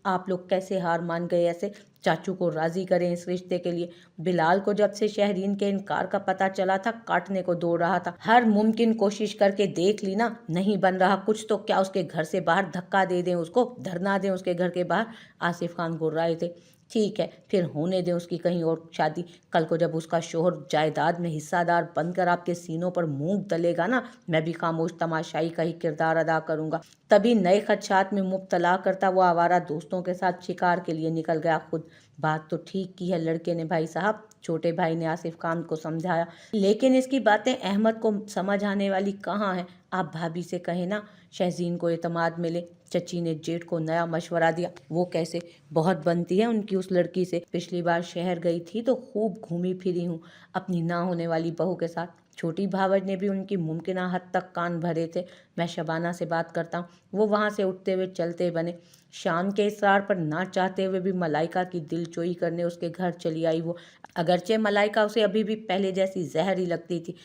आप लोग कैसे हार मान गए ऐसे? चाचू को राजी करें इस रिश्ते के लिए। बिलाल को जब से शहरीन के इनकार का पता चला था काटने को दौड़ रहा था। हर मुमकिन कोशिश करके देख ली ना, नहीं बन रहा कुछ तो क्या उसके घर से बाहर धक्का दे दें, उसको धरना दें उसके घर के बाहर। आसिफ खान गुर्राए थे। ठीक है, फिर होने दें उसकी कहीं और शादी। कल को जब उसका शोहर जायदाद में हिस्सादार बनकर आपके सीनों पर मूंग तलेगा ना, मैं भी खामोश तमाशाई का ही किरदार अदा करूंगा। तभी नए खदशात में मुब्तला करता वो आवारा दोस्तों के साथ शिकार के लिए निकल गया खुद। बात तो ठीक की है लड़के ने भाई साहब, छोटे भाई ने आसिफ खान को समझाया। लेकिन इसकी बातें अहमद को समझ आने वाली कहाँ है? आप भाभी से कहें ना, शहजीन को एतमाद मिले। चची ने जेठ को नया मशवरा दिया। वो कैसे? बहुत बनती है उनकी उस लड़की से। पिछली बार शहर गई थी तो खूब घूमी फिरी हूँ अपनी ना होने वाली बहू के साथ। छोटी भावज ने भी उनकी मुमकिन हद तक कान भरे थे। मैं शबाना से बात करता हूँ। वो वहाँ से उठते हुए चलते बने। शान के इसरार पर ना चाहते हुए भी मलाइका की दिलचोई करने उसके घर चली आई वो। अगरचे मलाइका उसे अभी भी पहले जैसी जहर ही लगती थी,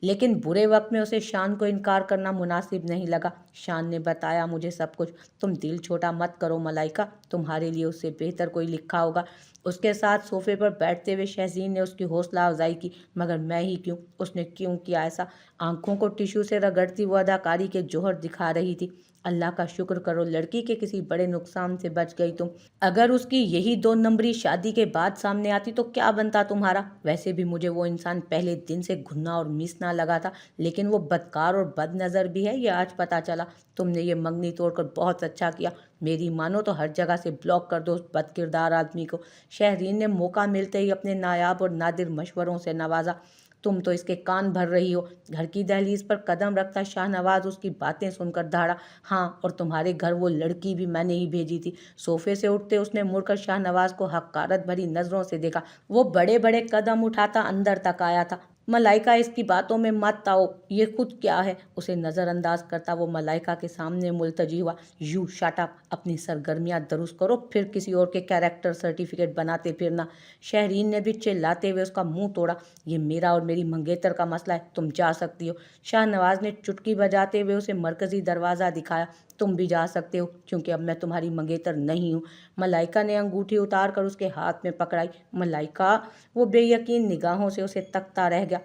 लेकिन बुरे वक्त में उसे शान को इनकार करना मुनासिब नहीं लगा। शान ने बताया मुझे सब कुछ। तुम दिल छोटा मत करो मलाइका, तुम्हारे लिए उससे बेहतर कोई लिखा होगा। उसके साथ सोफे पर बैठते हुए शहजीन ने उसकी हौसला अफजाई की। मगर मैं ही क्यों? उसने क्यों किया ऐसा? आंखों को टिश्यू से रगड़ती वो अदाकारी के जौहर दिखा रही थी। अल्लाह का शुक्र करो लड़की के किसी बड़े नुकसान से बच गई तुम। अगर उसकी यही 2 नंबरी शादी के बाद सामने आती तो क्या बनता तुम्हारा? वैसे भी मुझे वो इंसान पहले दिन से घुना और मिसना लगा था, लेकिन वो बदकार और बदनज़र भी है ये आज पता चला। तुमने ये मंगनी तोड़कर बहुत अच्छा किया। मेरी मानो तो हर जगह से ब्लॉक कर दो उस बदकिरदार आदमी को। शहरीन ने मौका मिलते ही अपने नायाब और नादिर मशवरों से नवाजा। तुम तो इसके कान भर रही हो। घर की दहलीज पर कदम रखता शाहनवाज उसकी बातें सुनकर दहाड़ा। हाँ, और तुम्हारे घर वो लड़की भी मैंने ही भेजी थी। सोफे से उठते उसने मुड़कर शाहनवाज को हकारत भरी नजरों से देखा। वो बड़े बड़े कदम उठाता अंदर तक आया था। मलाइका इसकी बातों में मत आओ, ये खुद क्या है? उसे नज़रअंदाज करता वो मलाइका के सामने मुल्तजी हुआ। यू शट अप, अपनी सरगर्मियां दुरुस्त करो, फिर किसी और के कैरेक्टर सर्टिफिकेट बनाते फिरना। शहरीन ने भी चिल्लाते हुए उसका मुंह तोड़ा। ये मेरा और मेरी मंगेतर का मसला है, तुम जा सकती हो। शाहनवाज ने चुटकी बजाते हुए उसे मरकजी दरवाज़ा दिखाया। तुम भी जा सकते हो क्योंकि अब मैं तुम्हारी मंगेतर नहीं हूँ। मलाइका ने अंगूठी उतार कर उसके हाथ में पकड़ाई। मलाइका, वो बेयकीन निगाहों से उसे तकता रह गया।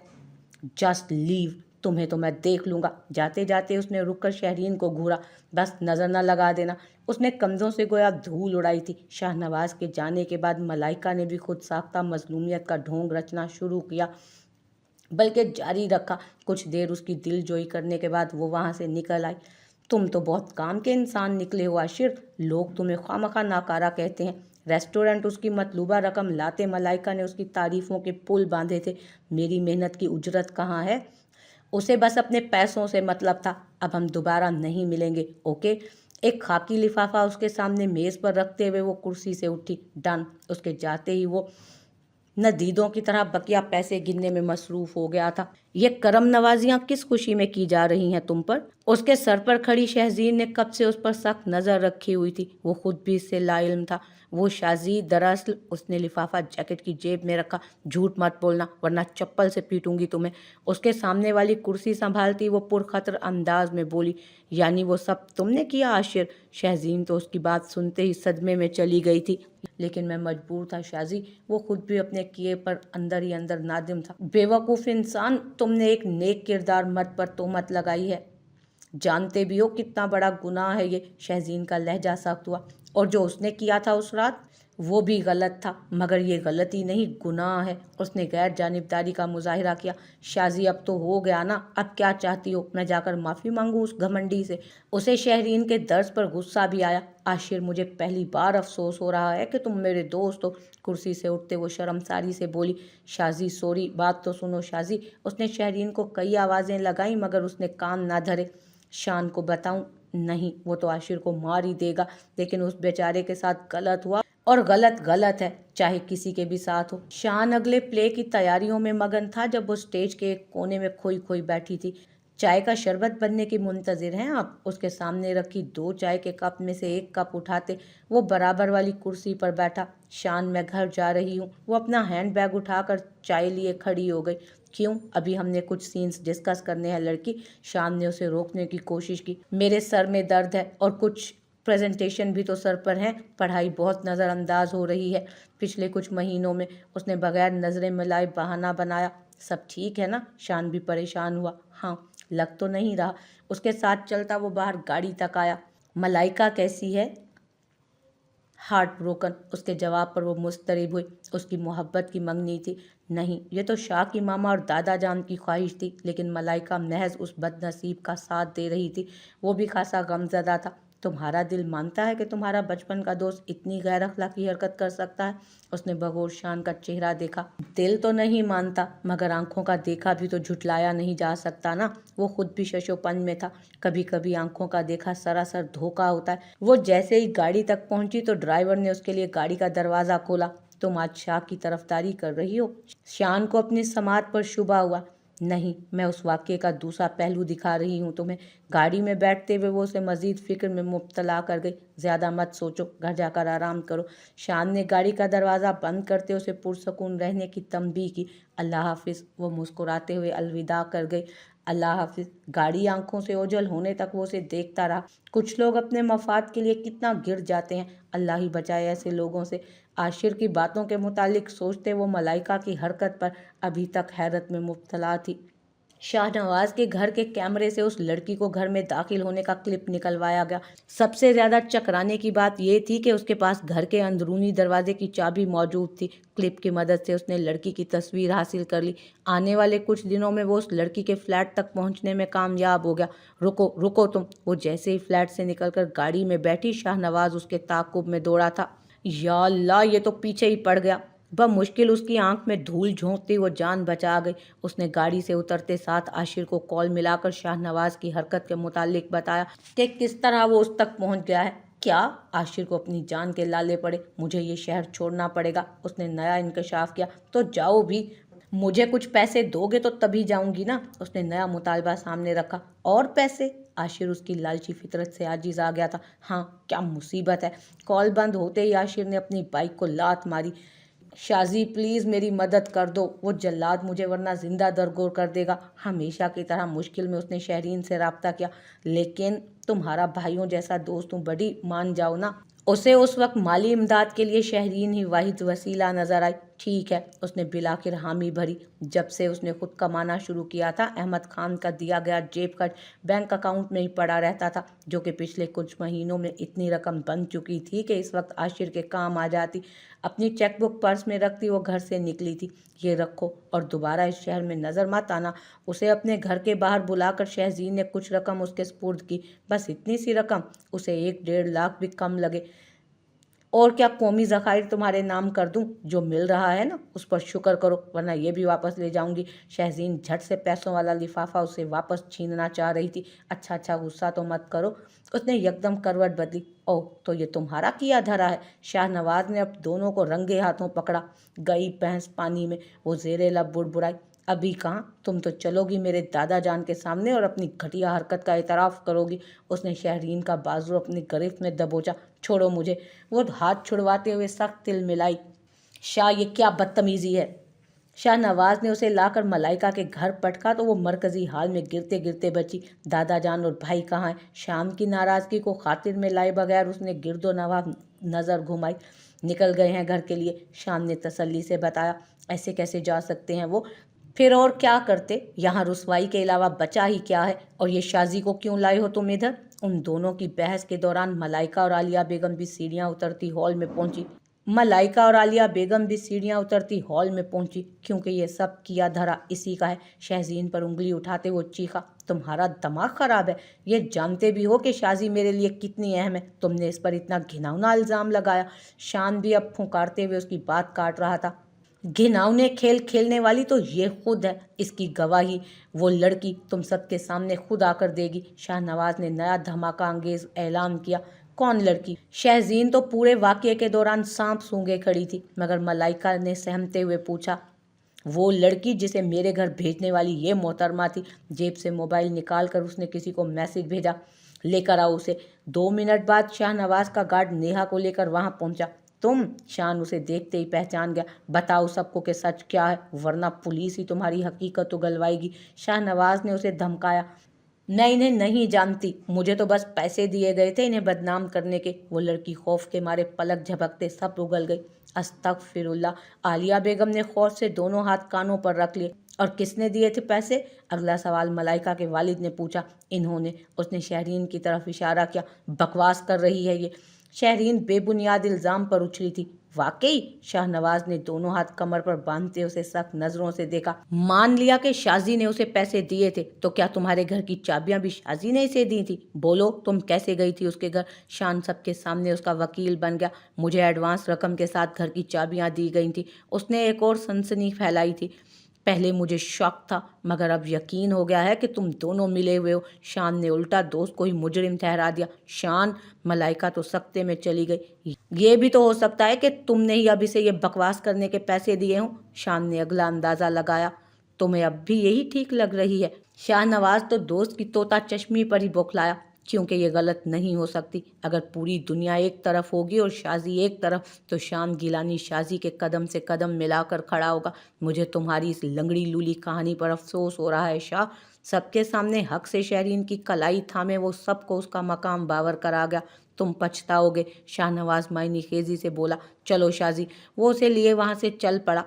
जस्ट लीव, तुम्हें तो मैं देख लूंगा। जाते जाते उसने रुककर शहरीन को घूरा। बस नजर न लगा देना। उसने कंधों से गोया धूल उड़ाई थी। शाहनवाज के जाने के बाद मलाइका ने भी खुद साख्ता मजलूमियत का ढोंग रचना शुरू किया, बल्कि जारी रखा। कुछ देर उसकी दिलजोई करने के बाद वो वहां से निकल आई। तुम तो बहुत काम के इंसान निकले हो आशिर, लोग तुम्हें खामखा नाकारा कहते हैं। रेस्टोरेंट उसकी मतलूबा रकम लाते मलाइका ने उसकी तारीफों के पुल बांधे थे। मेरी मेहनत की उजरत कहाँ है? उसे बस अपने पैसों से मतलब था। अब हम दोबारा नहीं मिलेंगे, ओके? एक खाकी लिफाफा उसके सामने मेज पर रखते हुए वो कुर्सी से उठी। डन। उसके जाते ही वो नदीदों की तरह बकिया पैसे गिनने में मसरूफ हो गया था। ये करम नवाजियां किस खुशी में की जा रही हैं तुम पर? उसके सर पर खड़ी शहजीर ने कब से उस पर सख्त नजर रखी हुई थी। वो खुद भी इससे लाइल्म था। वो शाजी दरअसल, उसने लिफाफा जैकेट की जेब में रखा। झूठ मत बोलना वरना चप्पल से पीटूंगी तुम्हें। उसके सामने वाली कुर्सी संभालती वो पुरखतर अंदाज में बोली। यानी वो सब तुमने किया आशिर? शहजीन तो उसकी बात सुनते ही सदमे में चली गई थी। लेकिन मैं मजबूर था शाजी। वो खुद भी अपने किए पर अंदर ही अंदर नादिम था। बेवकूफ़ इंसान, तुमने एक नेक किरदार मर्द पर तोहमत लगाई है। जानते भी हो कितना बड़ा गुनाह है ये। शहजीन का लहजा सख्त हुआ। और जो उसने किया था उस रात, वो भी गलत था, मगर ये गलती नहीं गुनाह है। उसने गैर जानिबदारी का मुजाहिरा किया। शाजी अब तो हो गया ना, अब क्या चाहती हो? मैं जाकर माफ़ी मांगूँ उस घमंडी से? उसे शहरीन के दर्द पर गुस्सा भी आया। आशिर, मुझे पहली बार अफसोस हो रहा है कि तुम मेरे दोस्त हो। कुर्सी से उठते वो शर्मसारी से बोली। शाजी सॉरी, बात तो सुनो शाजी। उसने शहरीन को कई आवाज़ें लगाई मगर उसने कान ना धरे। शान को बताऊं? नहीं, वो तो आशिर को मार ही देगा। लेकिन उस बेचारे के साथ गलत हुआ और गलत गलत है, चाहे किसी के भी साथ हो। शान अगले प्ले की तैयारियों में मगन था जब वो स्टेज के एक कोने में खोई खोई बैठी थी। चाय का शरबत बनने की मुंतजिर हैं आप? उसके सामने रखी 2 चाय के कप में से एक कप उठाते वो बराबर वाली कुर्सी पर बैठा। शान, मैं घर जा रही हूँ। वो अपना हैंड बैग उठाकर चाय लिए खड़ी हो गई। क्यों? अभी हमने कुछ सीन्स डिस्कस करने हैं लड़की। शान ने उसे रोकने की कोशिश की। मेरे सर में दर्द है और कुछ प्रेजेंटेशन भी तो सर पर है, पढ़ाई बहुत नज़रअंदाज हो रही है। पिछले कुछ महीनों में उसने बगैर नज़रें मिलाए बहाना बनाया। सब ठीक है ना? शान भी परेशान हुआ। हाँ, लग तो नहीं रहा। उसके साथ चलता वो बाहर गाड़ी तक आया। मलाइका कैसी है? Heart broken. उसके जवाब पर वो मुस्तरिब हुई। उसकी मोहब्बत की मंगनी थी। नहीं, ये तो शाह की मामा और दादा जान की ख्वाहिश थी, लेकिन मलाइका महज उस बदनसीब का साथ दे रही थी। वो भी खासा गमज़दा था। तुम्हारा दिल मानता है कि तुम्हारा बचपन का दोस्त इतनी गैर अखलाकी हरकत कर सकता है? उसने बगौर शान का चेहरा देखा। दिल तो नहीं मानता, मगर आंखों का देखा भी तो झुटलाया नहीं जा सकता ना। वो खुद भी शशोपन में था। कभी कभी आंखों का देखा सरासर धोखा होता है। वो जैसे ही गाड़ी तक पहुंची तो ड्राइवर ने उसके लिए गाड़ी का दरवाज़ा खोला। तुम आज शाह की तरफदारी कर रही हो? शान को अपनी समात पर शुबा हुआ। नहीं, मैं उस वाक्य का दूसरा पहलू दिखा रही हूँ तुम्हें। गाड़ी में बैठते हुए वो उसे मजीद फिक्र में मुब्तला कर गई। ज़्यादा मत सोचो, घर जाकर आराम करो। शान ने गाड़ी का दरवाज़ा बंद करते उसे पुरसकून रहने की तंबीह की। अल्लाह हाफिज़। वो मुस्कुराते हुए अलविदा कर गई। अल्लाह हाफिज़। गाड़ी आंखों से ओझल होने तक वो उसे देखता रहा। कुछ लोग अपने मफाद के लिए कितना गिर जाते हैं, अल्लाह ही बचाए ऐसे लोगों से। आशिर की बातों के मुतालिक सोचते वो मलाइका की हरकत पर अभी तक हैरत में मुब्तला थी। शाहनवाज के घर के कैमरे से उस लड़की को घर में दाखिल होने का क्लिप निकलवाया गया। सबसे ज़्यादा चकराने की बात यह थी कि उसके पास घर के अंदरूनी दरवाजे की चाबी मौजूद थी। क्लिप की मदद से उसने लड़की की तस्वीर हासिल कर ली। आने वाले कुछ दिनों में वो उस लड़की के फ्लैट तक पहुंचने में कामयाब हो गया। रुको रुको तुम। वो जैसे ही फ्लैट से निकलकर गाड़ी में बैठी, शाहनवाज उसके ताक़ुब में दौड़ा था। या अल्लाह, ये तो पीछे ही पड़ गया। बमुश्किल उसकी आंख में धूल झोंकती वो जान बचा गई। उसने गाड़ी से उतरते साथ आशिर को कॉल मिलाकर शाहनवाज की हरकत के मुतालिक बताया कि किस तरह वो उस तक पहुंच गया है। क्या? आशिर को अपनी जान के लाले पड़े। मुझे ये शहर छोड़ना पड़ेगा। उसने नया इंकशाफ किया। तो जाओ भी, मुझे कुछ पैसे दोगे तो तभी जाऊंगी ना। उसने नया मुतालबा सामने रखा। और पैसे? आशिर उसकी लालची फितरत से आजिज आ गया था। हाँ, क्या मुसीबत है। कॉल बंद होते ही आशिर ने अपनी बाइक को लात मारी। शाजी प्लीज़ मेरी मदद कर दो, वो जल्लाद मुझे वरना जिंदा दरगोर कर देगा। हमेशा की तरह मुश्किल में उसने शहरीन से रब्ता किया। लेकिन तुम्हारा भाइयों जैसा दोस्त हूँ बड़ी, मान जाओ ना। उसे उस वक्त माली इमदाद के लिए शहरीन ही वाहिद वसीला नजर आई। ठीक है, उसने बिलाखिर हामी भरी। जब से उसने खुद कमाना शुरू किया था, अहमद खान का दिया गया जेब खर्च बैंक अकाउंट में ही पड़ा रहता था, जो कि पिछले कुछ महीनों में इतनी रकम बन चुकी थी कि इस वक्त आशिर के काम आ जाती। अपनी चेकबुक पर्स में रखती वो घर से निकली थी। ये रखो और दोबारा इस शहर में नज़र मत आना। उसे अपने घर के बाहर बुलाकर शहजीन ने कुछ रकम उसके स्पुर्द की। बस इतनी सी रकम, उसे 1-1.5 लाख भी कम लगे। और क्या कौमी ज़खायर तुम्हारे नाम कर दूं? जो मिल रहा है ना, उस पर शुक्र करो, वरना ये भी वापस ले जाऊंगी। शहजीन झट से पैसों वाला लिफाफा उसे वापस छीनना चाह रही थी। अच्छा अच्छा, गुस्सा तो मत करो। उसने यकदम करवट बदली। ओह, तो ये तुम्हारा किया धरा है? शाहनवाज ने अब दोनों को रंगे हाथों पकड़ा। गई भैंस पानी में, वो जेरे लब बुड़बुड़ाई। अभी कहाँ? तुम तो चलोगी मेरे दादा जान के सामने और अपनी घटिया हरकत का एतराफ़ करोगी। उसने शहरीन का बाजू अपनी गिरफ्त में दबोचा। छोड़ो मुझे। वो हाथ छुड़वाते हुए सख्त तिल मिलाई। शाह, ये क्या बदतमीजी है। शाहनवाज ने उसे लाकर मलाइका के घर पटका तो वो मरकजी हाल में गिरते गिरते बची। दादा जान और भाई कहाँ हैं? शाम की नाराज़गी को खातिर में लाए बगैर उसने गिरदो नवाब नज़र घुमाई। निकल गए हैं घर के लिए, शाम ने तसल्ली से बताया। ऐसे कैसे जा सकते हैं वो? फिर और क्या करते? यहाँ रुसवाई के अलावा बचा ही क्या है? और ये शाजी को क्यों लाए हो तुम इधर? उन दोनों की बहस के दौरान मलाइका और आलिया बेगम भी सीढ़ियाँ उतरती हॉल में पहुंची क्योंकि ये सब किया धरा इसी का है। शहजीन पर उंगली उठाते वो चीखा। तुम्हारा दिमाग खराब है? ये जानते भी हो कि शाजी मेरे लिए कितनी अहम है? तुमने इस पर इतना घिनौना इल्ज़ाम लगाया। शान भी अब फुंकारते हुए उसकी बात काट रहा था। घिनौने खेल खेलने वाली तो ये खुद है। इसकी गवाही वो लड़की तुम सबके सामने खुद आकर देगी। शाहनवाज ने नया धमाका अंगेज ऐलान किया। कौन लड़की? शहजीन तो पूरे वाकये के दौरान सांप सूंघे खड़ी थी, मगर मलाइका ने सहमते हुए पूछा। वो लड़की जिसे मेरे घर भेजने वाली ये मोहतरमा थी। जेब से मोबाइल निकाल कर उसने किसी को मैसेज भेजा। लेकर आओ उसे। 2 मिनट बाद शाहनवाज का गार्ड नेहा को लेकर वहां पहुंचा। तुम? शान उसे देखते ही पहचान गया। बताओ सबको कि सच क्या है, वरना पुलिस ही तुम्हारी हकीकत उगलवाएगी। शाहनवाज ने उसे धमकाया। मैं इन्हें नहीं जानती, मुझे तो बस पैसे दिए गए थे इन्हें बदनाम करने के। वो लड़की खौफ के मारे पलक झपकते सब उगल गई। अस्तगफिरुल्लाह। आलिया बेगम ने खौफ से दोनों हाथ कानों पर रख लिए। और किसने दिए थे पैसे? अगला सवाल मलाइका के वालिद ने पूछा। इन्होंने। उसने शहरीन की तरफ इशारा किया। बकवास कर रही है ये। शहरीन बेबुनियाद इल्ज़ाम पर उछली थी। वाकई? शाहनवाज ने दोनों हाथ कमर पर बांधते उसे सख्त नजरों से देखा। मान लिया कि शाजी ने उसे पैसे दिए थे, तो क्या तुम्हारे घर की चाबियां भी शाजी ने इसे दी थी? बोलो, तुम कैसे गई थी उसके घर? शान सबके सामने उसका वकील बन गया। मुझे एडवांस रकम के साथ घर की चाबियां दी गई थी। उसने एक और सनसनी फैलाई थी। पहले मुझे शक था, मगर अब यकीन हो गया है कि तुम दोनों मिले हुए हो। शान ने उल्टा दोस्त को ही मुजरिम ठहरा दिया। शान? मलाइका तो सख्ते में चली गई। ये भी तो हो सकता है कि तुमने ही अब इसे ये बकवास करने के पैसे दिए हों। शान ने अगला अंदाजा लगाया। तुम्हें अब भी यही ठीक लग रही है? शाहनवाज तो दोस्त की तोता चश्मी पर ही बौखलाया। क्योंकि ये गलत नहीं हो सकती। अगर पूरी दुनिया एक तरफ होगी और शाजी एक तरफ, तो शान गिलानी शाजी के कदम से कदम मिलाकर खड़ा होगा। मुझे तुम्हारी इस लंगड़ी लूली कहानी पर अफसोस हो रहा है शाह। सबके सामने हक से शहरीन की कलाई थामे वो सबको उसका मकाम बावर करा गया। तुम पछताओगे। शाहनवाज मायनी खेजी से बोला। चलो शाजी। वो उसे लिए वहां से चल पड़ा।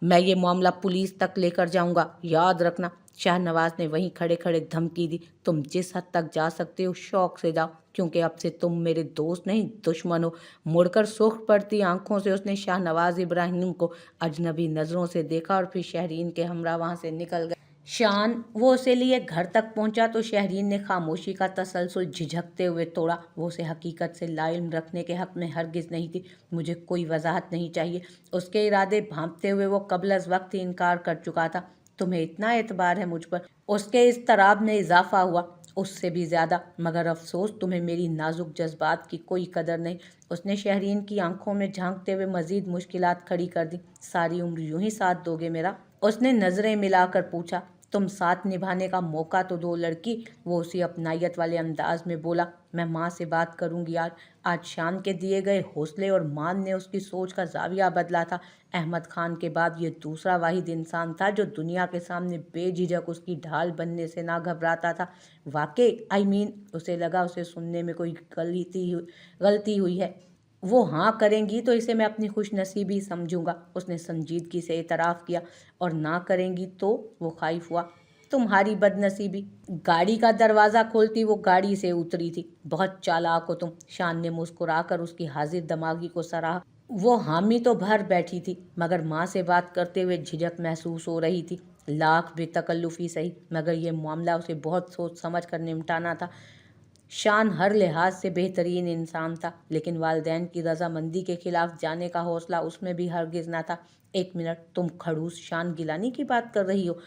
मैं ये मामला पुलिस तक लेकर जाऊंगा, याद रखना। शाहनवाज ने वहीं खड़े खड़े धमकी दी। तुम जिस हद तक जा सकते हो शौक से जाओ, क्योंकि अब से तुम मेरे दोस्त नहीं दुश्मन हो। मुड़कर सुर्ख पड़ती आंखों से उसने शाहनवाज इब्राहिम को अजनबी नजरों से देखा और फिर शहरीन के हमरा वहां से निकल गए। शान। वो उसे लिए घर तक पहुंचा तो शहरीन ने खामोशी का तसलसल झिझकते हुए तोड़ा। वो उसे हकीकत से लाइल्म रखने के हक में हरगिज नहीं थी। मुझे कोई वजाहत नहीं चाहिए। उसके इरादे भांपते हुए वो कबल अज वक्त ही इनकार कर चुका था। तुम्हें इतना एतबार है मुझ पर? उसके इस तराब में इजाफा हुआ। उससे भी ज्यादा। मगर अफसोस, तुम्हें मेरी नाजुक जज्बात की कोई कदर नहीं। उसने शहरीन की आंखों में झांकते हुए मजीद मुश्किलात खड़ी कर दी। सारी उम्र यूं ही साथ दोगे मेरा? उसने नजरें मिलाकर पूछा। तुम साथ निभाने का मौका तो दो लड़की। वो उसी अपनायत वाले अंदाज में बोला। मैं माँ से बात करूंगी यार। आज शान के दिए गए हौसले और मान ने उसकी सोच का जाविया बदला था। अहमद खान के बाद ये दूसरा वाहिद इंसान था जो दुनिया के सामने बेझिझक उसकी ढाल बनने से ना घबराता था। वाकई उसे लगा उसे सुनने में कोई गलती हुई है। वो हाँ करेंगी तो इसे मैं अपनी खुशनसीबी समझूंगा। उसने संजीदगी से इतराफ़ किया। और ना करेंगी तो? वो खाइफ हुआ। तुम्हारी बदनसीबी। गाड़ी का दरवाज़ा खोलती वो गाड़ी से उतरी थी। बहुत चालाक हो तुम। शान ने मुस्कुराकर उसकी हाजिर दिमागी को सराहा। वो हामी तो भर बैठी थी, मगर माँ से बात करते हुए झिझक महसूस हो रही थी। लाख बेतकल्लुफ़ी सही, मगर ये मामला उसे बहुत सोच समझ कर निपटाना था। शान हर लिहाज से बेहतरीन इंसान था, लेकिन वालिदैन की रजामंदी के खिलाफ जाने का हौसला उसमें भी हरगिज ना था। एक मिनट, तुम खड़ूस शान गिलानी की बात कर रही हो?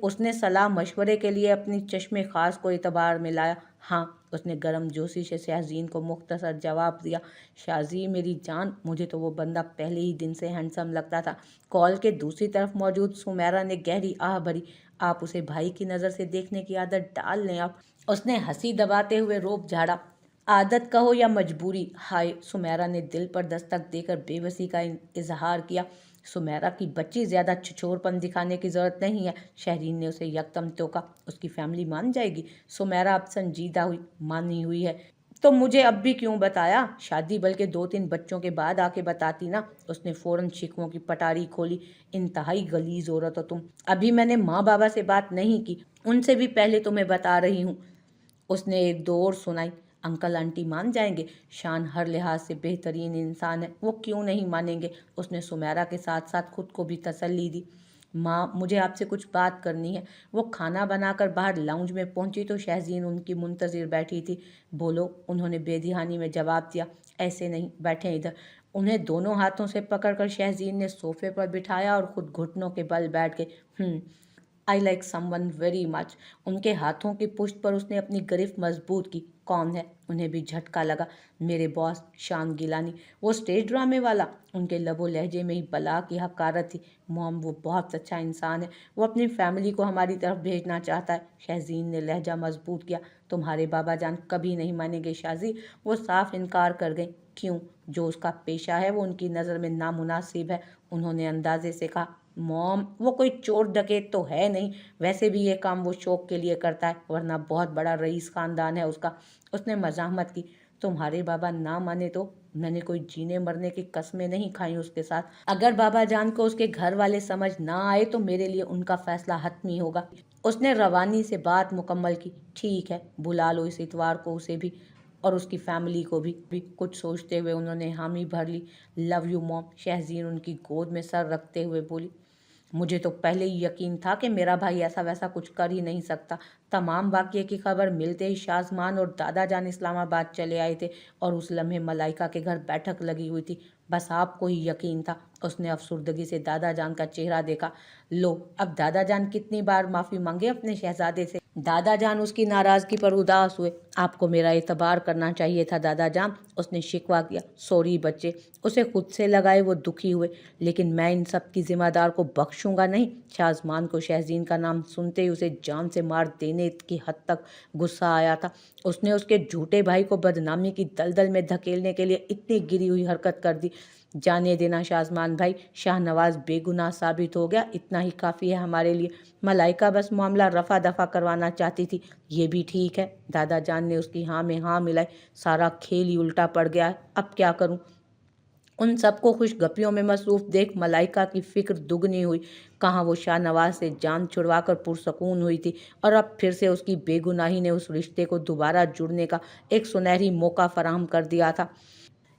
उसने सलाह मशवरे के लिए अपनी चश्मे खास को इतबार में लाया। हाँ, उसने गर्म जोशी से शाहजीन को मुख्तसर जवाब दिया। शाजी मेरी जान, मुझे तो वो बंदा पहले ही दिन से हैंडसम लगता था। कॉल के दूसरी तरफ मौजूद सुमेरा ने गहरी आह भरी। आप उसे भाई की नज़र से देखने की आदत डाल लें आप। उसने हंसी दबाते हुए रोब झाड़ा। आदत कहो या मजबूरी। हाय, सुमेरा ने दिल पर दस्तक देकर बेबसी का इजहार किया। सुमेरा की बच्ची, ज्यादा छिछोरपन दिखाने की जरूरत नहीं है। शहरीन ने उसे यकदम टोका। उसकी फैमिली मान जाएगी? सुमेरा अब संजीदा हुई। मानी हुई है तो मुझे अब भी क्यों बताया? शादी बल्कि 2-3 बच्चों के बाद आके बताती ना। उसने फौरन शिकवों की पटारी खोली। इंतहाई गलीज औरत हो तुम। अभी मैंने माँ बाबा से बात नहीं की, उनसे भी पहले तुम्हें बता रही हूँ। उसने एक दो और सुनाई। अंकल आंटी मान जाएंगे। शान हर लिहाज से बेहतरीन इंसान है, वो क्यों नहीं मानेंगे? उसने सुमेरा के साथ साथ खुद को भी तसल्ली दी। माँ, मुझे आपसे कुछ बात करनी है। वो खाना बनाकर बाहर लाउंज में पहुंची तो शहजीन उनकी मुंतजिर बैठी थी। बोलो, उन्होंने बेधिहानी में जवाब दिया। ऐसे नहीं, बैठे इधर। उन्हें दोनों हाथों से पकड़कर शहजीन ने सोफे पर बिठाया और खुद घुटनों के बल बैठ गए। I like someone very much. उनके हाथों की पुष्ट पर उसने अपनी गिरफ्त मजबूत की। कौन है? उन्हें भी झटका लगा। मेरे बॉस शान गिलानी। वो स्टेज ड्रामे वाला? उनके लबो लहजे में ही बला की हकारत थी। मॉम, वो बहुत अच्छा इंसान है। वो अपनी फैमिली को हमारी तरफ भेजना चाहता है। शहजीन ने लहजा मजबूत किया। तुम्हारे बाबा जान कभी नहीं मानेंगे शाजी। वो साफ इनकार कर गई। क्यों? जो उसका पेशा है वो उनकी नज़र में नामुनासिब है, उन्होंने अंदाजे से कहा। मॉम, वो कोई चोर डकैत तो है नहीं, वैसे भी ये काम वो शौक के लिए करता है, वरना बहुत बड़ा रईस खानदान है उसका। उसने मजामत की। तुम्हारे बाबा ना माने तो? मैंने कोई जीने मरने की कस्में नहीं खाई उसके साथ। अगर बाबा जान को उसके घर वाले समझ ना आए तो मेरे लिए उनका फैसला हतमी होगा। उसने रवानी से बात मुकम्मल की। ठीक है, बुला लो इस इतवार को उसे भी, और उसकी फैमिली को भी। कुछ सोचते हुए उन्होंने हामी भर ली। लव यू मॉम, शहजीन उनकी गोद में सर रखते हुए बोली। मुझे तो पहले ही यकीन था कि मेरा भाई ऐसा वैसा कुछ कर ही नहीं सकता। तमाम वाक़ये की खबर मिलते ही शाज़मान और दादा जान इस्लामाबाद चले आए थे और उस लम्हे मलाइका के घर बैठक लगी हुई थी। बस आपको ही यकीन था। उसने अफसुर्दगी से दादा जान का चेहरा देखा। लो, अब दादा जान कितनी बार माफ़ी मांगे अपने शहजादे से। दादा जान उसकी नाराज़गी पर उदास हुए। आपको मेरा एतबार करना चाहिए था दादा जान, उसने शिकवा किया। सॉरी बच्चे, उसे खुद से लगाए वो दुखी हुए। लेकिन मैं इन सब की जिम्मेदार को बख्शूंगा नहीं। शाजमान को शहजीन का नाम सुनते ही उसे जान से मार देने की हद तक गुस्सा आया था। उसने उसके झूठे भाई को बदनामी की दलदल में धकेलने के लिए इतनी गिरी हुई हरकत कर दी। जाने देना शाजमान भाई, शाहनवाज बेगुनाह साबित हो गया, इतना ही काफ़ी है हमारे लिए। मलाइका बस मामला रफा दफा करवाना चाहती थी। ये भी ठीक है। दादा जान ने उसकी हाँ में हाँ मिलाई। सारा खेल ही उल्टा पड़ गया है, अब क्या करूं? उन सबको खुशगपियों में मसरूफ देख मलाइका की फिक्र दुगनी हुई। कहाँ वो शाहनवाज से जान छुड़वाकर पुरसकून हुई थी, और अब फिर से उसकी बेगुनाही ने उस रिश्ते को दोबारा जुड़ने का एक सुनहरी मौका फराहम कर दिया था।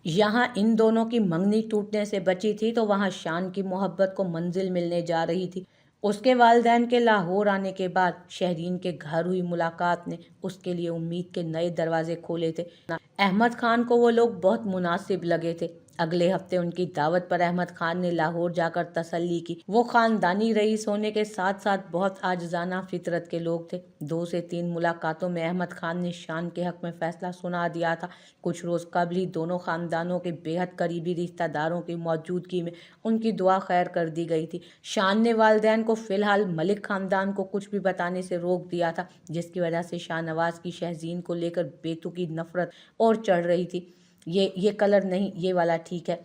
यहाँ इन दोनों की मंगनी टूटने से बची थी तो वहाँ शान की मोहब्बत को मंजिल मिलने जा रही थी। उसके वालिदैन के लाहौर आने के बाद शहरीन के घर हुई मुलाकात ने उसके लिए उम्मीद के नए दरवाजे खोले थे। अहमद खान को वो लोग बहुत मुनासिब लगे थे। अगले हफ्ते उनकी दावत पर अहमद खान ने लाहौर जाकर तसल्ली की। वो खानदानी रईस होने के साथ साथ बहुत आजिज़ाना फितरत के लोग थे। 2 से 3 मुलाकातों में अहमद खान ने शान के हक में फैसला सुना दिया था। कुछ रोज़ कबल ही दोनों खानदानों के बेहद करीबी रिश्तेदारों की मौजूदगी में उनकी दुआ खैर कर दी गई थी। शान ने वालिदैन को फ़िलहाल मलिक खानदान को कुछ भी बताने से रोक दिया था, जिसकी वजह से शाहनवाज की शहजीन को लेकर बेतुकी नफरत और चढ़ रही थी। ये कलर नहीं, ये वाला ठीक है।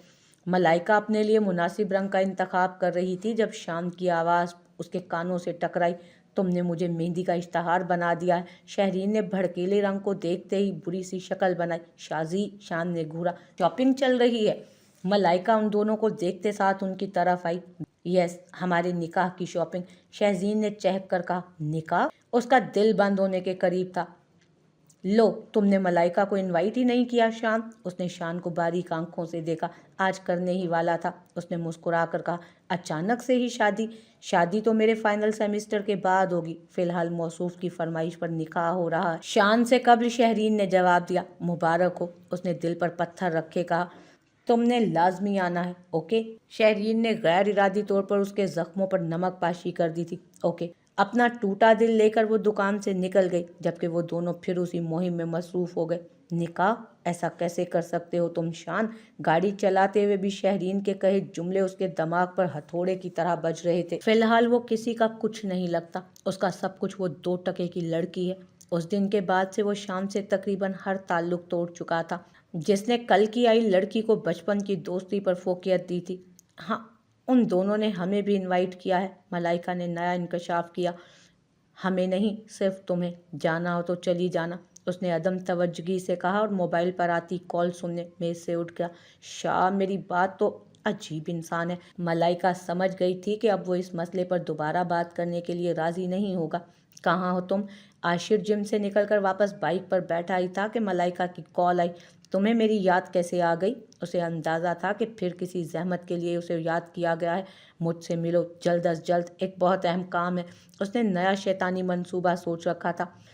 मलाइका अपने लिए मुनासिब रंग का इंतखाब कर रही थी जब शान की आवाज़ उसके कानों से टकराई। तुमने मुझे मेहंदी का इश्तहार बना दिया है। शहरीन ने भड़कीले रंग को देखते ही बुरी सी शक्ल बनाई। शाजी, शान ने घूरा। शॉपिंग चल रही है? मलाइका उन दोनों को देखते साथ उनकी तरफ आई। यस, हमारे निकाह की शॉपिंग, शहजीन ने चहक कर कहा। निकाह? उसका दिल बंद होने के करीब था। लो, तुमने मलाइका को इनवाइट ही नहीं किया शान, उसने शान को बारीक आंखों से देखा। आज करने ही वाला था, उसने मुस्कुरा कर कहा। अचानक से ही शादी? शादी तो मेरे फाइनल सेमेस्टर के बाद होगी। फिलहाल मौसूफ की फरमाइश पर निकाह हो रहा है। शान से कबल शहरीन ने जवाब दिया। मुबारक हो, उसने दिल पर पत्थर रखे कहा। तुमने लाजमी आना है, ओके? शहरीन ने गैर इरादी तौर पर उसके जख्मों पर नमक पाशी कर दी थी। ओके। अपना टूटा दिल लेकर वो दुकान से निकल गई, जबकि वो दोनों फिर उसी मुहिम में मसरूफ हो गए। निकाह? ऐसा कैसे कर सकते हो तुम शान? गाड़ी चलाते हुए भी शहरीन के कहे जुमले उसके दिमाग पर हथौड़े की तरह बज रहे थे। फिलहाल वो किसी का कुछ नहीं लगता, उसका सब कुछ वो 2 टके की लड़की है। उस दिन के बाद से वो शान से तकरीबन हर ताल्लुक तोड़ चुका था। जिसने कल की आई लड़की को बचपन की दोस्ती पर फोकियत दी थी। हाँ, उन दोनों ने हमें भी इनवाइट किया है, मलाइका ने नया इंकशाफ किया। हमें नहीं, सिर्फ तुम्हें। जाना हो तो चली जाना, उसने अदम तवज्जुगी से कहा और मोबाइल पर आती कॉल सुनने मेज से उठ गया। शाह, मेरी बात तो, अजीब इंसान है। मलाइका समझ गई थी कि अब वो इस मसले पर दोबारा बात करने के लिए राजी नहीं होगा। कहाँ हो तुम? आशिर जिम से निकलकर वापस बाइक पर बैठा ही था कि मलाइका की कॉल आई। तुम्हें मेरी याद कैसे आ गई? उसे अंदाज़ा था कि फिर किसी जहमत के लिए उसे याद किया गया है। मुझसे मिलो जल्द अज जल्द, एक बहुत अहम काम है। उसने नया शैतानी मंसूबा सोच रखा था।